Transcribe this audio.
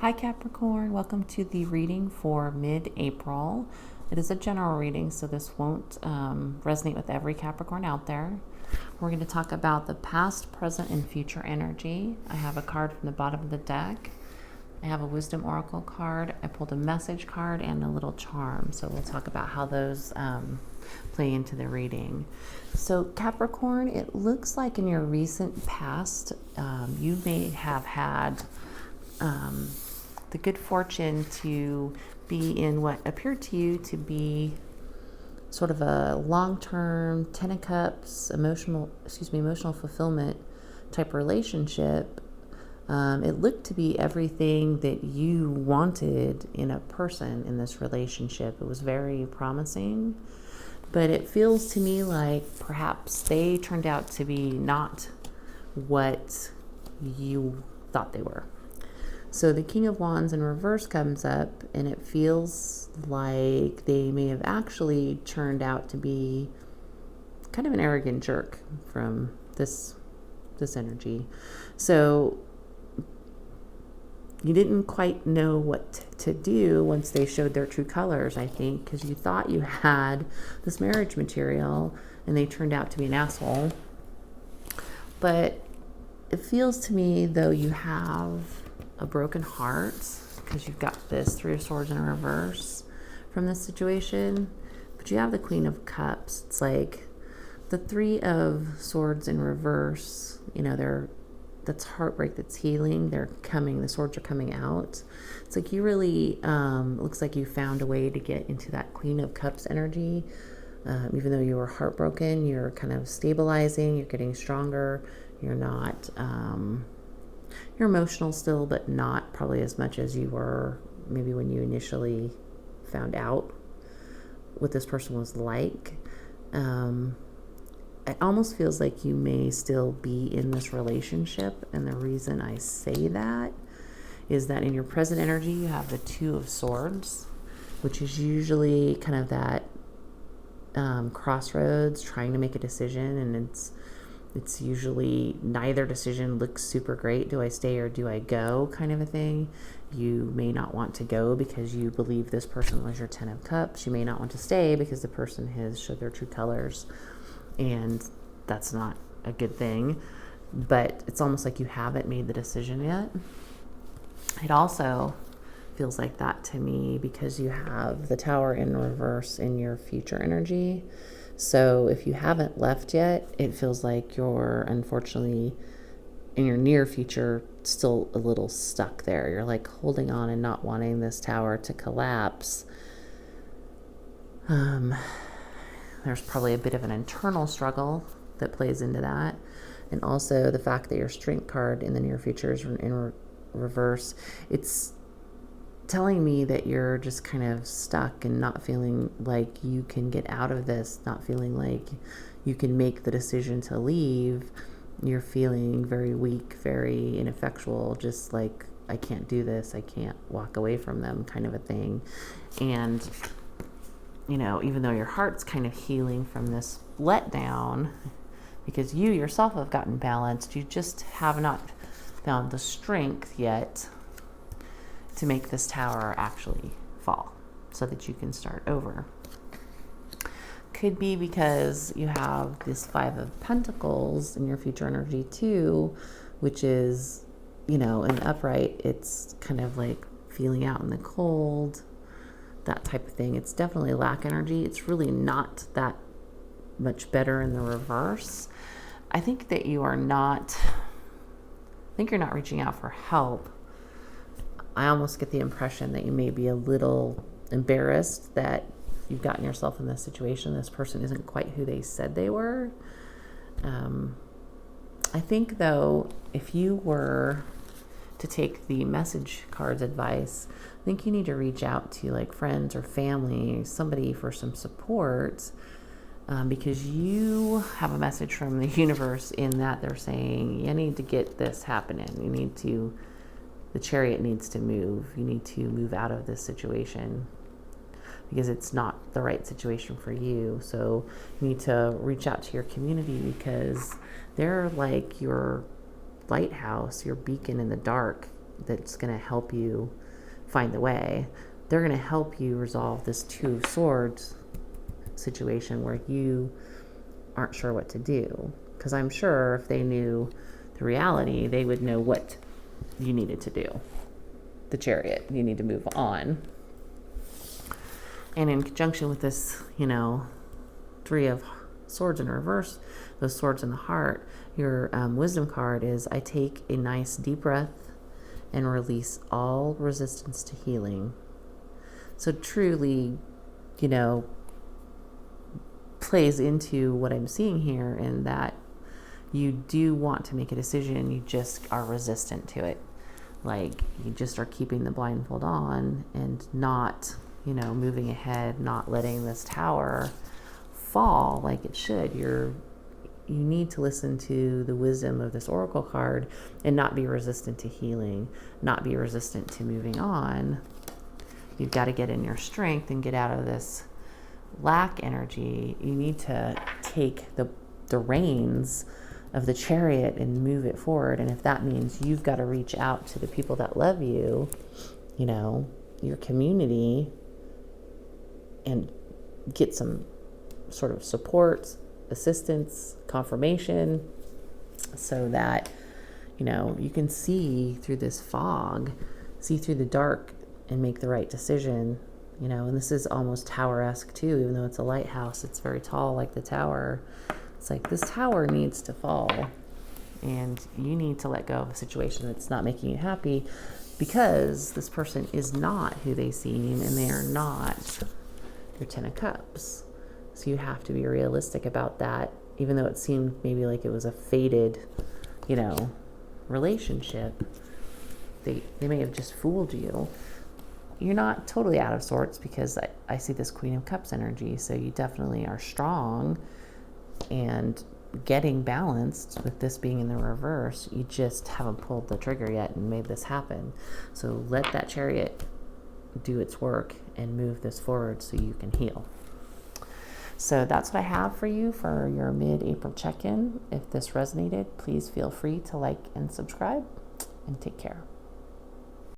Hi Capricorn, welcome to the reading for mid-April. It is a general reading, so this won't resonate with every Capricorn out there. We're going to talk about the past, present, and future energy. I have a card from the bottom of the deck. I have a wisdom oracle card. I pulled a message card and a little charm, so we'll talk about how those play into the reading. So Capricorn, it looks like in your recent past, you may have had the good fortune to be in what appeared to you to be sort of a long-term Ten of Cups, emotional fulfillment type relationship. It looked to be everything that you wanted in a person in this relationship. It was very promising, but it feels to me like perhaps they turned out to be not what you thought they were. So the King of Wands in reverse comes up, and it feels like they may have actually turned out to be kind of an arrogant jerk from this energy. So you didn't quite know what to do once they showed their true colors, I think, because you thought you had this marriage material, and they turned out to be an asshole. But it feels to me, though, you have a broken heart because you've got this Three of Swords in reverse from this situation, but you have the Queen of Cups. It's like the Three of Swords in reverse, that's heartbreak, that's healing. The swords are coming out. It's like you really looks like you found a way to get into that Queen of Cups energy. Even though you were heartbroken, you're kind of stabilizing, you're getting stronger, you're not you're emotional still, but not probably as much as you were maybe when you initially found out what this person was like. It almost feels like you may still be in this relationship. And the reason I say that is that in your present energy, you have the Two of Swords, which is usually kind of that crossroads, trying to make a decision. And it's usually neither decision looks super great. Do I stay or do I go kind of a thing. You may not want to go because you believe this person was your Ten of Cups. You may not want to stay because the person has showed their true colors. And that's not a good thing. But it's almost like you haven't made the decision yet. It also feels like that to me because you have the Tower in reverse in your future energy. So if you haven't left yet, it feels like you're unfortunately in your near future still a little stuck there. You're like holding on and not wanting this tower to collapse. There's probably a bit of an internal struggle that plays into that. And also the fact that your Strength card in the near future is in reverse. It's telling me that you're just kind of stuck and not feeling like you can get out of this, not feeling like you can make the decision to leave. You're feeling very weak, very ineffectual, just like, I can't do this, I can't walk away from them kind of a thing. And, even though your heart's kind of healing from this letdown, because you yourself have gotten balanced, you just have not found the strength yet to make this tower actually fall so that you can start over. Could be because you have this Five of Pentacles in your future energy too, which is, in upright, it's kind of like feeling out in the cold, that type of thing. It's definitely lack energy. It's really not that much better in the reverse. I think you're not reaching out for help. I almost get the impression that you may be a little embarrassed that you've gotten yourself in this situation. This person isn't quite who they said they were. I think, though, if you were to take the message card's advice, I think you need to reach out to like friends or family, somebody for some support, because you have a message from the universe in that they're saying you need to get this happening. The Chariot needs to move. You need to move out of this situation because it's not the right situation for you. So you need to reach out to your community because they're like your lighthouse, your beacon in the dark. that's going to help you find the way. They're going to help you resolve this Two of Swords situation where you aren't sure what to do. Because I'm sure if they knew the reality, they would know what you needed to do. The Chariot, you need to move on. And in conjunction with this, Three of Swords in reverse, those swords in the heart, your wisdom card is, I take a nice deep breath and release all resistance to healing. So truly, plays into what I'm seeing here, in that you do want to make a decision, you just are resistant to it. Like, you just are keeping the blindfold on and not, moving ahead, not letting this tower fall like it should. You need to listen to the wisdom of this oracle card and not be resistant to healing, not be resistant to moving on. You've got to get in your strength and get out of this lack energy. You need to take the reins of the Chariot and move it forward. And if that means you've got to reach out to the people that love you, your community, and get some sort of support, assistance, confirmation, so that, you can see through this fog, see through the dark, and make the right decision. And this is almost tower-esque too, even though it's a lighthouse. It's very tall, like the tower. It's like, this tower needs to fall, and you need to let go of a situation that's not making you happy, because this person is not who they seem, and they are not your 10 of Cups. So you have to be realistic about that, even though it seemed maybe like it was a fated, relationship. They may have just fooled you. You're not totally out of sorts, because I see this Queen of Cups energy, so you definitely are strong and getting balanced with this being in the reverse. You just haven't pulled the trigger yet and made this happen. So let that Chariot do its work and move this forward so you can heal. So that's what I have for you for your mid-April check-in. If this resonated, please feel free to like and subscribe, and take care.